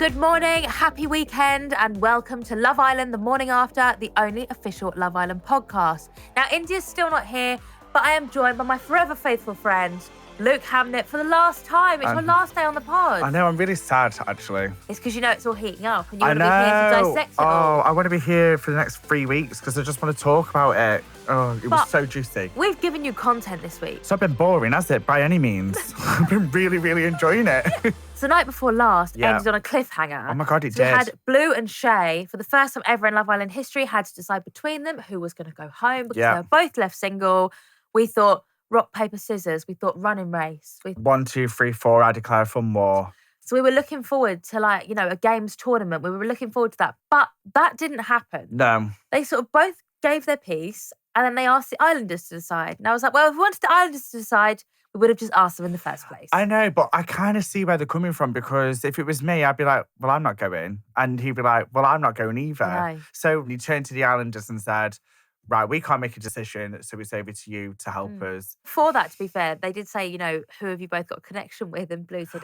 Good morning, happy weekend, and welcome to Love Island the morning after, the only official Love Island podcast. Now, Indiyah's still not here, but I am joined by my forever faithful friend, Luke Hamnett, for the last time. It's your last day on the pod. I know, I'm really sad, actually. It's because you know it's all heating up and you want to be here to dissect it all. I want to be here for the next 3 weeks because I just want to talk about it. Oh, it was so juicy. We've given you content this week. It's not been boring, has it, by any means? I've been really, really enjoying it. So the night before last ended on a cliffhanger. Oh my God, it So did. we had Blue and Shay, for the first time ever in Love Island history, had to decide between them who was going to go home because they were both left single. We thought rock, paper, scissors. We thought running race. 1, 2, 3, 4, I declare for more. So we were looking forward to a games tournament. We were looking forward to that. But that didn't happen. No. They sort of both gave their piece and then they asked the Islanders to decide. And I was like, well, if we wanted the Islanders to decide, we would have just asked them in the first place. I know, but I kind of see where they're coming from because if it was me, I'd be like, well, I'm not going. And he'd be like, well, I'm not going either. No. So he turned to the Islanders and said, right, we can't make a decision, so it's over to you to help us. For that, to be fair, they did say, who have you both got a connection with? And Blue said,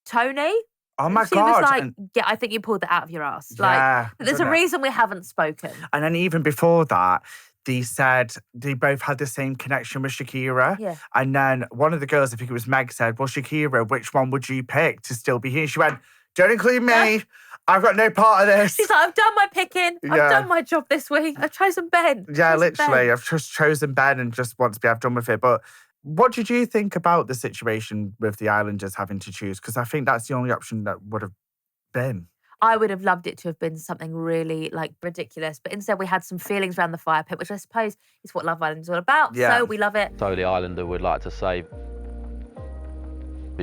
Tony. Oh my she God. was like, yeah, I think you pulled that out of your ass. Yeah, There's a reason we haven't spoken. And then even before that, they said they both had the same connection with Shakira. Yeah. And then one of the girls, I think it was Meg, said, well, Shakira, which one would you pick to still be here? She went, don't include me. I've got no part of this. She's like, I've done my picking. Yeah. I've done my job this week. I've chosen Ben. Yeah, literally. I've just chosen Ben and just want to be done with it. But what did you think about the situation with the Islanders having to choose? Because I think that's the only option that would have been. I would have loved it to have been something really ridiculous. But instead we had some feelings around the fire pit, which I suppose is what Love Island is all about. Yeah. So we love it. So the Islander would like to say,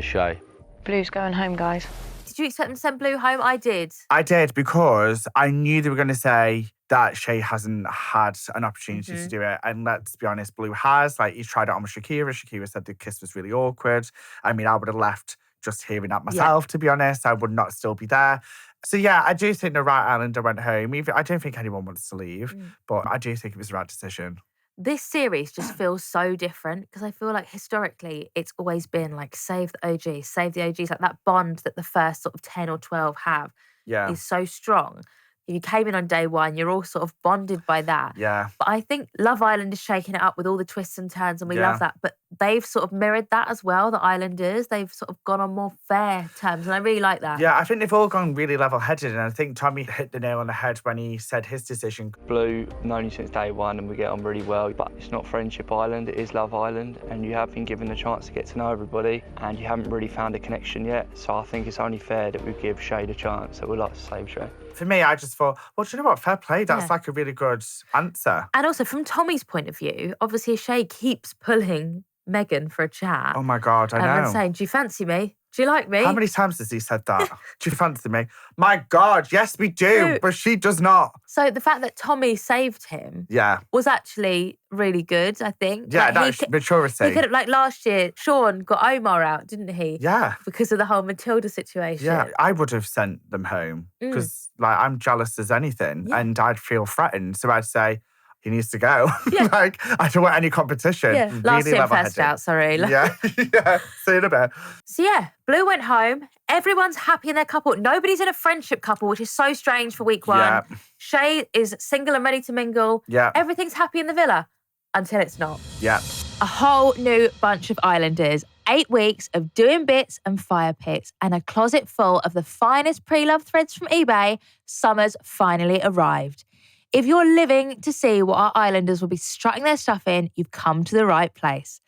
Shay. Blue's going home, guys. Did you expect them to send Blue home? I did. I did because I knew they were going to say that Shay hasn't had an opportunity to do it. And let's be honest, Blue has. He's tried it on with Shakira. Shakira said the kiss was really awkward. I mean, I would have left just hearing that myself, to be honest. I would not still be there. So, yeah, I do think the right Islander went home. I don't think anyone wants to leave, but I do think it was the right decision. This series just feels so different because I feel like historically it's always been save the OGs, save the OGs. That bond that the first sort of 10 or 12 have is so strong. You came in on day one, you're all sort of bonded by that. Yeah. But I think Love Island is shaking it up with all the twists and turns and we love that. But they've sort of mirrored that as well, the Islanders. They've sort of gone on more fair terms and I really like that. Yeah, I think they've all gone really level-headed and I think Tommy hit the nail on the head when he said his decision. Blue, known you since day one and we get on really well, but it's not Friendship Island, it is Love Island, and you have been given the chance to get to know everybody and you haven't really found a connection yet. So I think it's only fair that we give Shay the chance, so we'd like to save Shay. For me, I just thought, well, do you know what? Fair play. That's a really good answer. And also, from Tommy's point of view, obviously Shay keeps pulling Megan for a chat. Oh my God, I know. And saying, do you fancy me? Do you like me? How many times has he said that? Do you fancy me? My God, yes, we do, but she does not. So the fact that Tommy saved him was actually really good, I think. Yeah, that's maturity. He could have, last year, Sean got Omar out, didn't he? Yeah. Because of the whole Matilda situation. Yeah, I would have sent them home because I'm jealous as anything and I'd feel threatened. So I'd say, he needs to go. Yeah. I don't want any competition. Yeah, last really in, first out, sorry. Yeah, see you in a bit. So Blue went home. Everyone's happy in their couple. Nobody's in a friendship couple, which is so strange for week one. Yeah. Shay is single and ready to mingle. Yeah. Everything's happy in the villa until it's not. Yeah. A whole new bunch of Islanders. 8 weeks of doing bits and fire pits and a closet full of the finest pre-love threads from eBay. Summer's finally arrived. If you're living to see what our Islanders will be strutting their stuff in, you've come to the right place.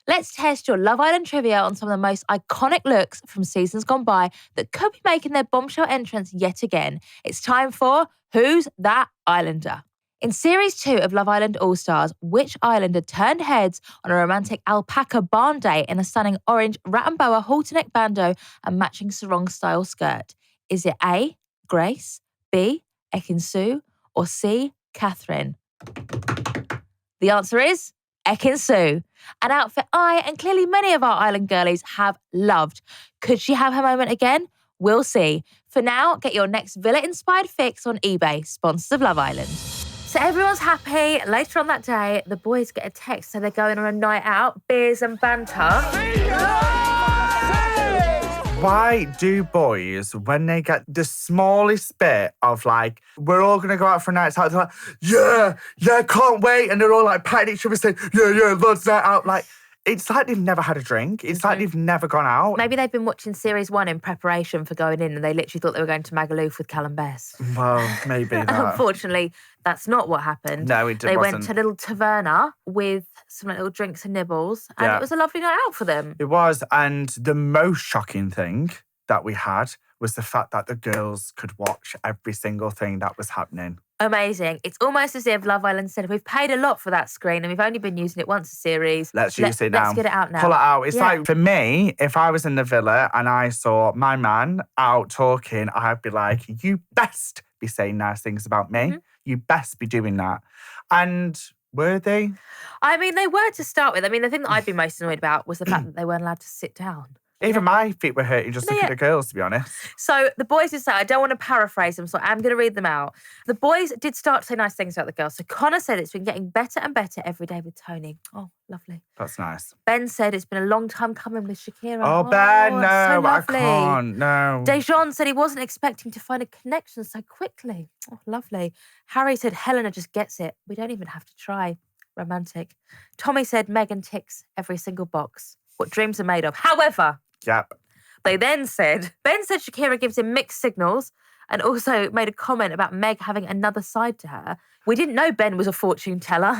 Let's test your Love Island trivia on some of the most iconic looks from seasons gone by that could be making their Bombshell entrance yet again. It's time for Who's That Islander? In Series 2 of Love Island All-Stars, which Islander turned heads on a romantic alpaca barn date in a stunning orange rat and boa halter-neck bandeau and matching sarong-style skirt? Is it A, Grace, B, Ekin-Su, or C, Catherine? The answer is Ekin-Su, an outfit I and clearly many of our island girlies have loved. Could she have her moment again? We'll see. For now, get your next villa-inspired fix on eBay, sponsors of Love Island. So everyone's happy. Later on that day, the boys get a text so they're going on a night out, beers and banter. Why do boys, when they get the smallest bit of like, we're all going to go out for a night out, they're like, yeah, can't wait. And they're all like patting each other saying, yeah, let's night out. Like, it's like they've never had a drink. It's like they've never gone out. Maybe they've been watching series 1 in preparation for going in and they literally thought they were going to Magaluf with Callum Bess. Well, maybe that. Unfortunately, that's not what happened. No, it They wasn't. went to a little taverna with some little drinks and nibbles, and it was a lovely night out for them. It was. And the most shocking thing that we had was the fact that the girls could watch every single thing that was happening. Amazing. It's almost as if Love Island said, we've paid a lot for that screen and we've only been using it once a series. Let's use it now. Let's get it out now. Pull it out. It's like, for me, if I was in the villa and I saw my man out talking, I'd be like, you best be saying nice things about me. You best be doing that. And were they? I mean, they were to start with. I mean, the thing that I'd be most annoyed about was the fact that they weren't allowed to sit down. Even my feet were hurting just looking at the girls, to be honest. So the boys did say, I don't want to paraphrase them, so I'm going to read them out. The boys did start to say nice things about the girls. So Connor said it's been getting better and better every day with Tony. Oh, lovely. That's nice. Ben said it's been a long time coming with Shakira. Oh, Ben, no, so I lovely. can't, no. Dejan said he wasn't expecting to find a connection so quickly. Oh, lovely. Harry said Helena just gets it. We don't even have to try. Romantic. Tommy said Megan ticks every single box. What dreams are made of. However... Yep. They then said, Ben said Shakira gives him mixed signals and also made a comment about Meg having another side to her. We didn't know Ben was a fortune teller.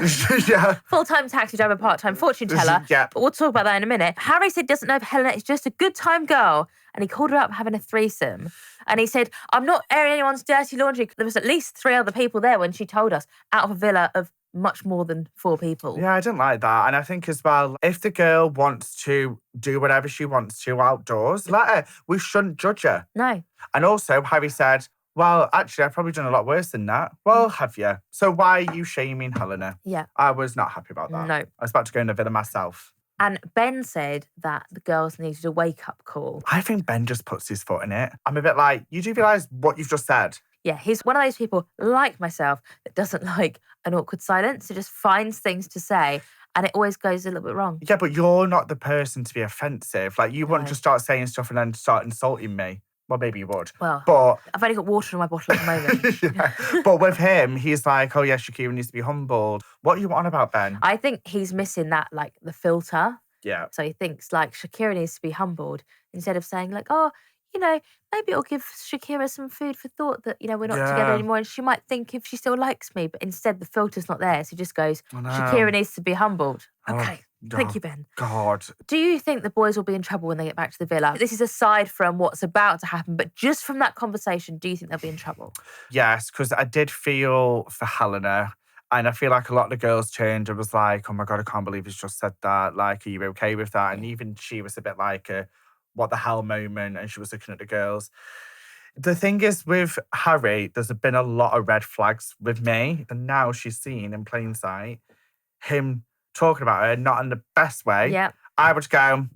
Yeah. Full-time taxi driver, part-time fortune teller. Yeah. But we'll talk about that in a minute. Harry said doesn't know if Helena is just a good time girl and he called her up having a threesome. And he said, I'm not airing anyone's dirty laundry. There was at least 3 other people there when she told us out of a villa of much more than 4 people. Yeah, I didn't like that. And I think as well, if the girl wants to do whatever she wants to outdoors, let her. We shouldn't judge her. No. And also, Harry said, well, actually, I've probably done a lot worse than that. Well, have you? So why are you shaming Helena? Yeah. I was not happy about that. No. I was about to go in the villa myself. And Ben said that the girls needed a wake-up call. I think Ben just puts his foot in it. I'm a bit like, you do realise what you've just said? Yeah, he's one of those people, like myself, that doesn't like an awkward silence. It just finds things to say and it always goes a little bit wrong. Yeah, but you're not the person to be offensive. Like, you wouldn't just start saying stuff and then start insulting me. Well, maybe you would. Well, but I've only got water in my bottle at the moment. Yeah. But with him, he's like, oh, yeah, Shakira needs to be humbled. What are you on about, Ben? I think he's missing that, like, the filter. Yeah. So he thinks, like, Shakira needs to be humbled instead of saying, like, oh, you know, maybe it'll give Shakira some food for thought that, you know, we're not together anymore and she might think if she still likes me. But instead, the filter's not there. So he just goes, Shakira needs to be humbled. Okay. Thank you, Ben. God. Do you think the boys will be in trouble when they get back to the villa? This is aside from what's about to happen, but just from that conversation, do you think they'll be in trouble? Yes, because I did feel for Helena. And I feel like a lot of the girls turned and was like, oh my God, I can't believe he's just said that. Like, are you okay with that? And even she was a bit like a what the hell moment. And she was looking at the girls. The thing is with Harry, there's been a lot of red flags with me. And now she's seen in plain sight him talking about her, not in the best way. Yeah. I would go,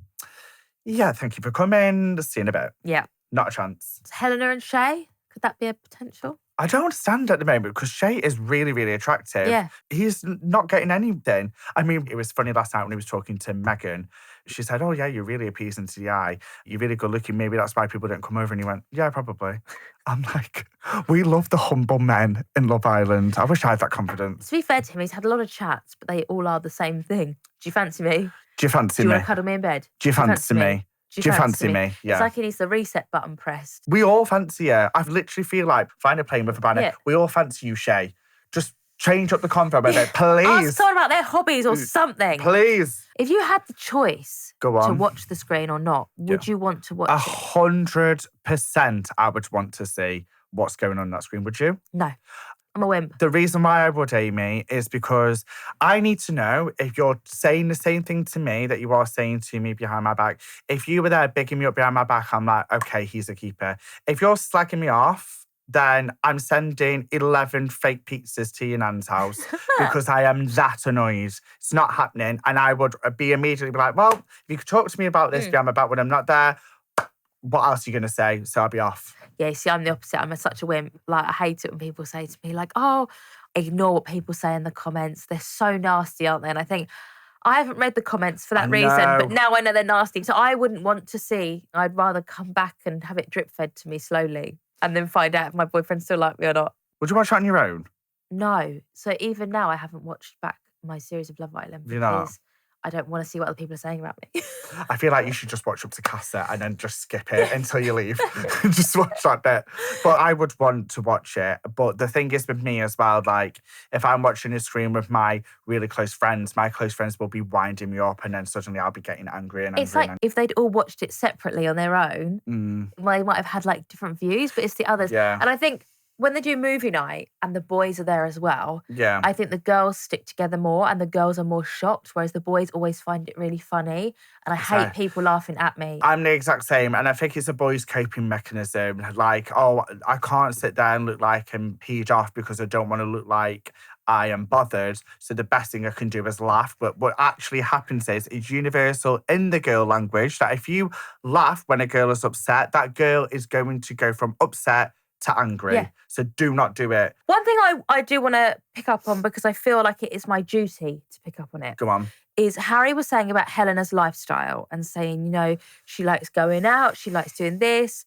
yeah, thank you for coming. See you in a bit. Yeah. Not a chance. Helena and Shay, could that be a potential? I don't understand at the moment because Shay is really, really attractive. Yeah. He's not getting anything. I mean, it was funny last night when he was talking to Megan. She said, oh, yeah, you're really appeasing to the eye. You're really good looking. Maybe that's why people don't come over. And he went, yeah, probably. I'm like, we love the humble men in Love Island. I wish I had that confidence. To be fair to him, he's had a lot of chats, but they all are the same thing. Do you fancy me? Do you fancy Do you me? want to cuddle me in bed? Do you fancy me? Do you fancy me? Yeah. It's like he needs the reset button pressed. We all fancy her. I literally feel like, find a plane with a banner. Yeah. We all fancy you, Shay. Just change up the convo with it, please. Ask someone about their hobbies or something. Please. If you had the choice Go on. to watch the screen or not, would you want to watch it? 100% I would want to see what's going on that screen. Would you? No. I'm a wimp. The reason why I would, Amy, is because I need to know if you're saying the same thing to me that you are saying to me behind my back. If you were there bigging me up behind my back, I'm like, okay, he's a keeper. If you're slagging me off, then I'm sending 11 fake pizzas to your nan's house because I am that annoyed. It's not happening. And I would be immediately like, well, if you could talk to me about this behind my back when I'm not there, what else are you going to say? So I'll be off. Yeah, see, I'm the opposite. I'm such a wimp. Like, I hate it when people say to me, like, oh, ignore what people say in the comments. They're so nasty, aren't they? And I think, I haven't read the comments for that I reason, know. but now I know they're nasty. So I wouldn't want to see. I'd rather come back and have it drip fed to me slowly and then find out if my boyfriend still like me or not. Would you watch it on your own? No. So even now I haven't watched back my series of Love Island You're not? because I don't want to see what other people are saying about me. I feel like you should just watch up to Casa and then just skip it until you leave. Just watch that bit. But I would want to watch it. But the thing is with me as well, like, if I'm watching a screen with my really close friends, my close friends will be winding me up and then suddenly I'll be getting angry and angry. It's like if they'd all watched it separately on their own, well, they might have had like different views, but it's the others. Yeah. And I think when they do movie night and the boys are there as well, Yeah. I think the girls stick together more and the girls are more shocked, whereas the boys always find it really funny. And I hate people laughing at me. I'm the exact same. And I think it's a boy's coping mechanism. Like, oh, I can't sit there and look like I'm peed off because I don't want to look like I am bothered. So the best thing I can do is laugh. But what actually happens is it's universal in the girl language that if you laugh when a girl is upset, that girl is going to go from upset to angry. Yeah. So do not do it. One thing I do want to pick up on, because I feel like it is my duty to pick up on it, Go on. is Harry was saying about Helena's lifestyle and saying, you know, she likes going out, she likes doing this.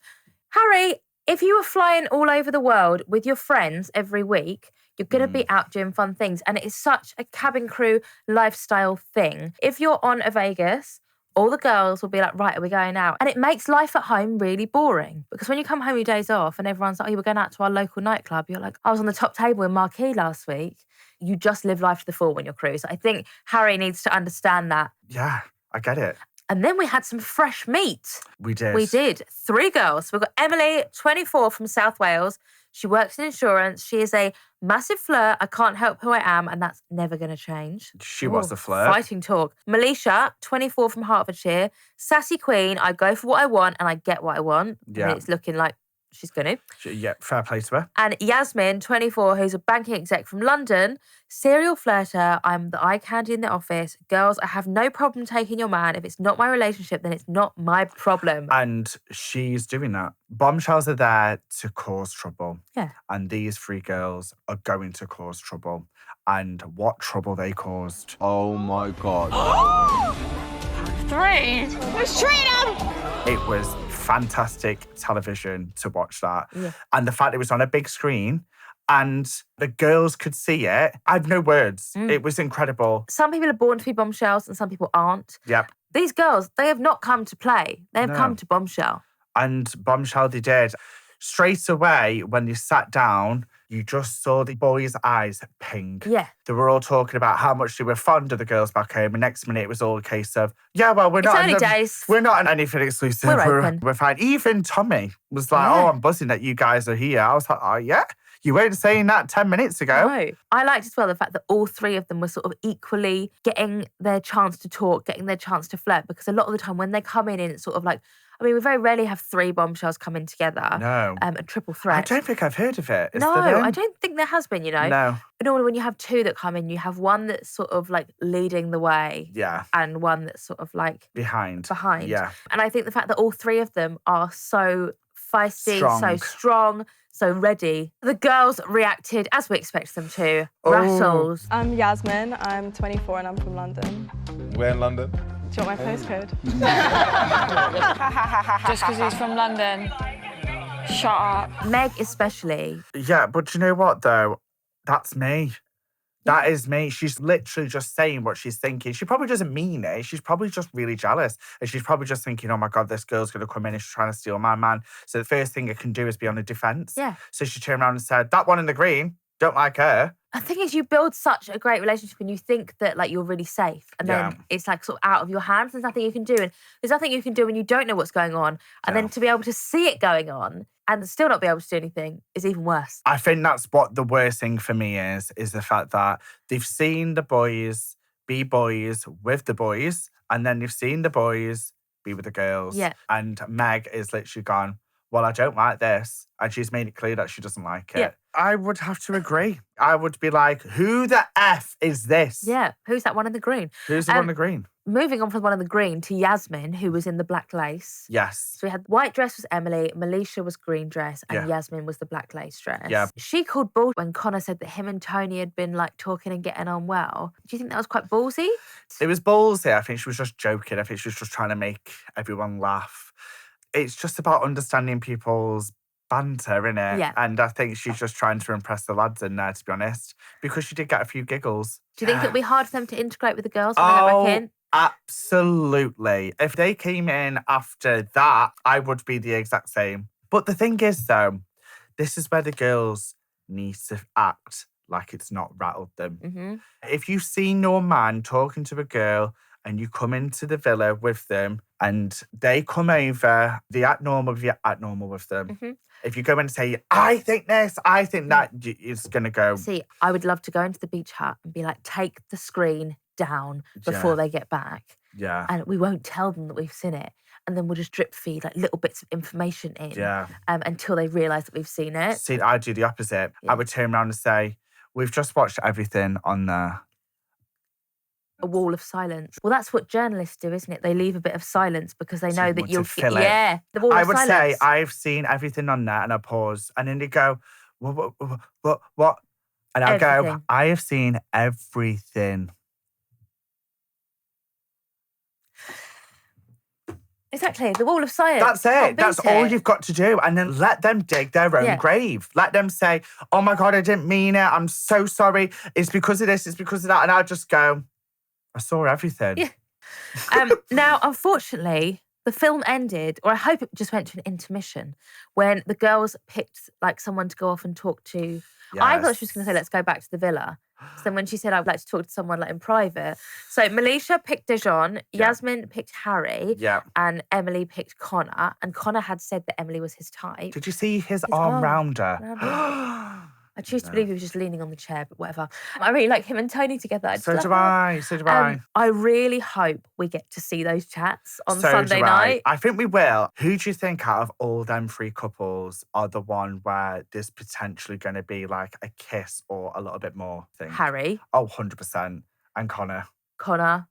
Harry, if you were flying all over the world with your friends every week, you're going to be out doing fun things. And it is such a cabin crew lifestyle thing. If you're on a Vegas, all the girls will be like, right, are we going out? And it makes life at home really boring. Because when you come home your days off and everyone's like, oh, we're going out to our local nightclub. You're like, I was on the top table in Marquee last week. You just live life to the full when you're cruise. I think Harry needs to understand that. Yeah, I get it. And then we had some fresh meat. We did. We did. 3 girls. We've got Emily, 24, from South Wales. She works in insurance. She is a massive flirt. I can't help who I am, and that's never going to change. She was a flirt. Fighting talk. Melisha, 24, from Hertfordshire. Sassy queen. I go for what I want, and I get what I want. Yeah. And it's looking like she's going to. Yeah, fair play to her. And Yasmin, 24, who's a banking exec from London. Serial flirter. I'm the eye candy in the office. Girls, I have no problem taking your man. If it's not my relationship, then it's not my problem. And she's doing that. Bombshells are there to cause trouble. Yeah. And these 3 girls are going to cause trouble. And what trouble they caused. Oh my God. 3. Let's treat them. It was fantastic television to watch that. Yeah. And the fact it was on a big screen and the girls could see it. I have no words. It was incredible. Some people are born to be bombshells and some people aren't. Yep. These girls, they have not come to play. They have No. come to Bombshell. And Bombshell they did. Straight away, when they sat down, you just saw the boys' eyes ping. Yeah. They were all talking about how much they were fond of the girls back home. And next minute, it was all a case of, yeah, well, we're It's not early days. We're not in anything exclusive. We're open. We're fine. Even Tommy was like, Yeah. oh, I'm buzzing that you guys are here. I was like, oh, yeah? You weren't saying that 10 minutes ago. No. I liked as well the fact that all 3 of them were sort of equally getting their chance to talk, getting their chance to flirt. Because a lot of the time when they come in, it's sort of like, I mean, we very rarely have 3 bombshells coming together. No. A triple threat. I don't think I've heard of it. Is No, there been? I don't think there has been, you know. No. Normally when you have 2 that come in, you have one that's sort of like leading the way Yeah. and one that's sort of like Behind. behind. Yeah. And I think the fact that all 3 of them are so feisty, so Strong. strong, so ready. The girls reacted as we expect them to. Oh. Rattles. I'm Yasmin, I'm 24 and I'm from London. Where in London? Do you want my postcode? Just because he's from London. Shut up. Meg especially. Yeah, but do you know what, though? That's me. That is me. She's literally just saying what she's thinking. She probably doesn't mean it. She's probably just really jealous. And she's probably just thinking, oh my God, this girl's going to come in and she's trying to steal my man. So the first thing I can do is be on the defense. Yeah. So she turned around and said, that one in the green, don't like her. The thing is, you build such a great relationship when you think that like you're really safe, and Yeah. then it's like sort of out of your hands. There's nothing you can do, and there's nothing you can do when you don't know what's going on. And then to be able to see it going on and still not be able to do anything is even worse. I think that's what the worst thing for me is the fact that they've seen the boys be boys with the boys, and then they've seen the boys be with the girls. Yeah. And Meg is literally gone, well, I don't like this. And she's made it clear that she doesn't like it. Yeah. I would have to agree. I would be like, who the F is this? Yeah, who's that one in the green? Who's the one in the green? moving on from one of the green to Yasmin, who was in the black lace. Yes. So we had white dress was Emily, Melisha was green dress, and Yeah. Yasmin was the black lace dress. Yeah. She called bull when Connor said that him and Tony had been like talking and getting on well. Do you think that was quite ballsy? It was ballsy. I think she was just joking. I think she was just trying to make everyone laugh. It's just about understanding people's banter, innit? Yeah. And I think she's just trying to impress the lads in there, to be honest, because she did get a few giggles. Do you think it'll be hard for them to integrate with the girls when they get back in? Absolutely. If they came in after that, I would be the exact same. But the thing is, though, this is where the girls need to act like it's not rattled them. Mm-hmm. If you see your man talking to a girl and you come into the villa with them and they come over, they act normal, you act normal with them. Mm-hmm. If you go in and say, I think this, I think that, it's going to go. See, I would love to go into the beach hut and be like, take the screen down before they get back. Yeah. And we won't tell them that we've seen it. And then we'll just drip feed like little bits of information in until they realise that we've seen it. See, I do the opposite. Yeah. I would turn around and say, we've just watched everything on there. A wall of silence. Well, that's what journalists do, isn't it? They leave a bit of silence because they know that want to you'll fill it. Yeah, the wall I of would silence. say, I've seen everything on there, and I pause, and then they go, what? And I go, Everything. I have seen everything. Exactly, the wall of silence. That's Can't it. That's beat all it. you've got to do. And then let them dig their own Yeah. grave. Let them say, oh my God, I didn't mean it. I'm so sorry. It's because of this. It's because of that. And I'll just go, I saw everything. Yeah. Now, unfortunately, the film ended, or I hope it just went to an intermission, when the girls picked like someone to go off and talk to. I thought she was going to say, let's go back to the villa. So then when she said, I'd like to talk to someone like in private. So Melisha picked Dijon, Yasmin picked Harry, Yeah. and Emily picked Connor. And Connor had said that Emily was his type. Did you see his arm round her? Round I choose to believe he was just leaning on the chair, but whatever. I really like him and Tony together. I just So love do them. I. So do I. I really hope we get to see those chats on So Sunday do I. night. I think we will. Who do you think out of all them three couples are the one where there's potentially going to be like a kiss or a little bit more thing? Harry, Oh, 100%. And Connor. Connor,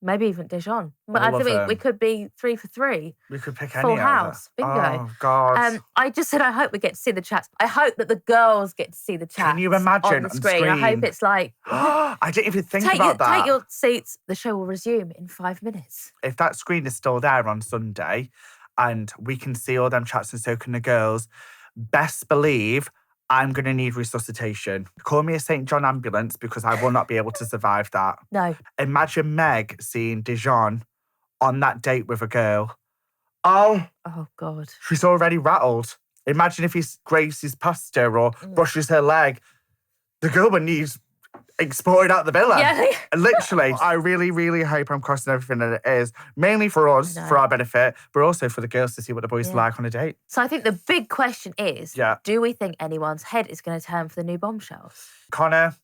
maybe even Dijon. But All I of think them. we could be 3 for 3. We could pick any Full of them. house. Bingo. Oh, God. I just said I hope we get to see the chats. I hope that the girls get to see the chats. Can you imagine on the screen? I hope it's like I didn't even think take about that. Take your seats. The show will resume in 5 minutes. If that screen is still there on Sunday and we can see all them chats and so can the girls, best believe I'm going to need resuscitation. Call me a St. John ambulance because I will not be able to survive that. No. Imagine Meg seeing Dijon on that date with a girl. Oh, God. she's already rattled. Imagine if he graces past her or brushes her leg. The girl would need exported out the villa. Yeah. Literally. I really, really hope I'm crossing everything that it is. Mainly for us, for our benefit, but also for the girls to see what the boys are like on a date. So I think the big question is, do we think anyone's head is going to turn for the new Bombshells? Connor,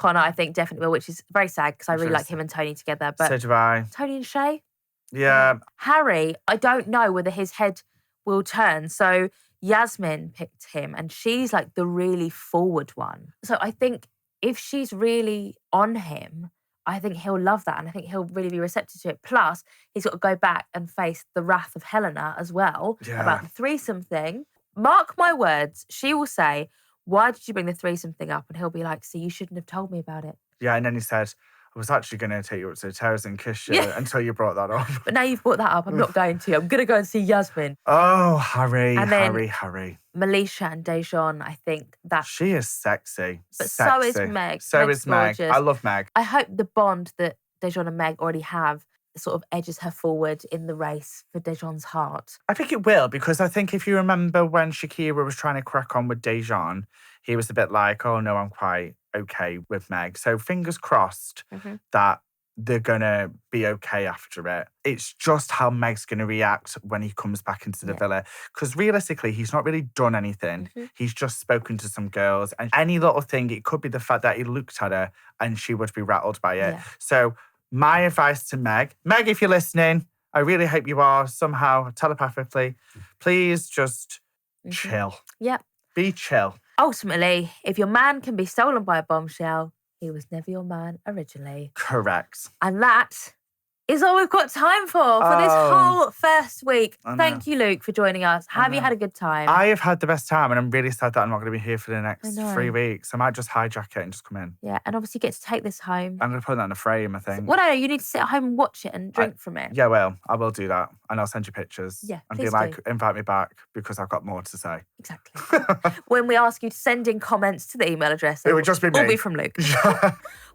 I think definitely will, which is very sad because I really like him and Tony together. But so do I. Tony and Shay? Yeah. Harry, I don't know whether his head will turn. So Yasmin picked him and she's like the really forward one. So I think if she's really on him, I think he'll love that and I think he'll really be receptive to it. Plus, he's got to go back and face the wrath of Helena as well about the threesome thing. Mark my words, she will say, why did you bring the threesome thing up? And he'll be like, see, you shouldn't have told me about it. Yeah, and then he said, I was actually going to take you up to the terrace and kiss you until you brought that up. But now you've brought that up, I'm not going to. I'm going to go and see Yasmin. Oh, Harry, And then Harry. Melisha and Dijon, I think that. She is sexy. But so is Meg. So Meg's is Meg. gorgeous. I love Meg. I hope the bond that Dijon and Meg already have sort of edges her forward in the race for Dijon's heart. I think it will, because I think if you remember when Shakira was trying to crack on with Dijon, he was a bit like, oh no, I'm quite okay with Meg. So fingers crossed that they're going to be okay after it. It's just how Meg's going to react when he comes back into the villa. Because realistically, he's not really done anything. He's just spoken to some girls. And any little thing, it could be the fact that he looked at her and she would be rattled by it. Yeah. So my advice to Meg, if you're listening, I really hope you are somehow telepathically, please just chill. Yep. Be chill. Ultimately, if your man can be stolen by a bombshell, he was never your man originally. Correct. And that is all we've got time for this whole first week. I know. Thank you, Luke, for joining us. Have you had a good time? I have had the best time, and I'm really sad that I'm not going to be here for the next I know. 3 weeks. I might just hijack it and just come in. Yeah, and obviously get to take this home. I'm going to put that in a frame, I think. Well, no, you need to sit at home and watch it and drink from it. Yeah, well, I will do that. And I'll send you pictures. Yeah, and please be like, do. invite me back because I've got more to say. Exactly. When we ask you to send in comments to the email address, It would just be me. all be from Luke.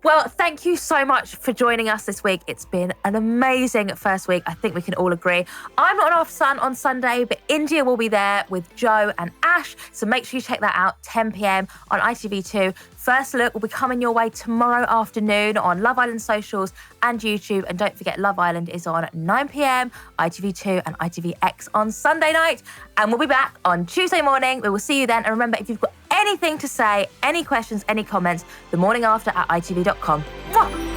Well, thank you so much for joining us this week. It's been an amazing first week. I think we can all agree. I'm not off sun on Sunday, but Indiyah will be there with Joe and Ash. So make sure you check that out, 10 p.m. on ITV2. First Look will be coming your way tomorrow afternoon on Love Island socials and YouTube. And don't forget, Love Island is on at 9 p.m, ITV2 and ITVX on Sunday night. And we'll be back on Tuesday morning. We will see you then. And remember, if you've got anything to say, any questions, any comments, the morning after at ITV.com. Mwah!